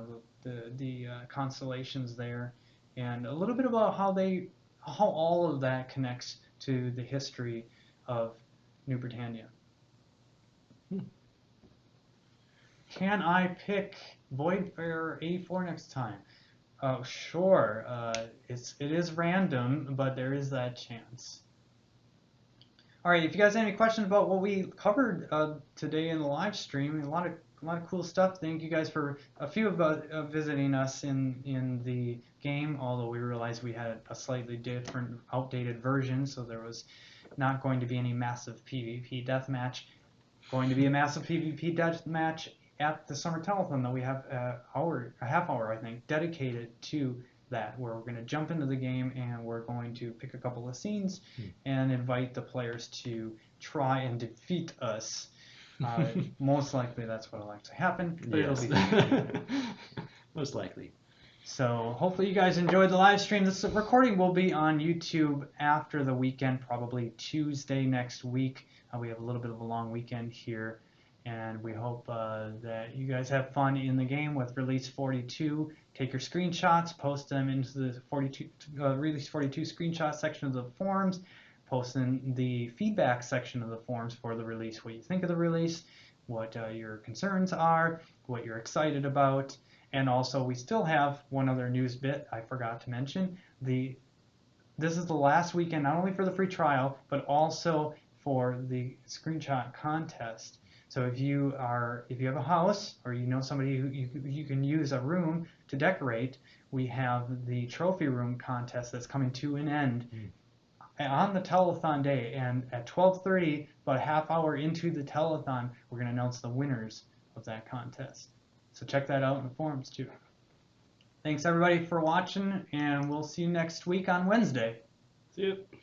Speaker 2: the constellations there, and a little bit about how all of that connects to the history of New Britannia. Can I pick Voidfarer 84 next time? Sure. It is random, but there is that chance. All right. If you guys have any questions about what we covered today in the live stream, a lot of cool stuff. Thank you guys for a few of visiting us in the game. Although we realized we had a slightly different, outdated version, so there was not going to be any massive PvP deathmatch. Going to be a massive PvP deathmatch at the summer telethon, though. We have a half hour, I think, dedicated to that, where we're going to jump into the game and we're going to pick a couple of scenes and invite the players to try and defeat us. Most likely that's what will actually happen, but it'll be fun.
Speaker 6: Most likely.
Speaker 2: So hopefully you guys enjoyed the live stream. This recording will be on YouTube after the weekend, probably Tuesday next week. We have a little bit of a long weekend here And we hope that you guys have fun in the game with Release 42. Take your screenshots, post them into the Release 42 screenshot section of the forums, post in the feedback section of the forums for the release, what you think of the release, what your concerns are, what you're excited about. And also, we still have one other news bit I forgot to mention. This is the last weekend, not only for the free trial, but also for the screenshot contest. So if you have a house or you know somebody who you can use a room to decorate, we have the trophy room contest that's coming to an end on the telethon day. And at 12:30, about a half hour into the telethon, we're going to announce the winners of that contest. So check that out in the forums too. Thanks everybody for watching, and we'll see you next week on Wednesday.
Speaker 5: See you.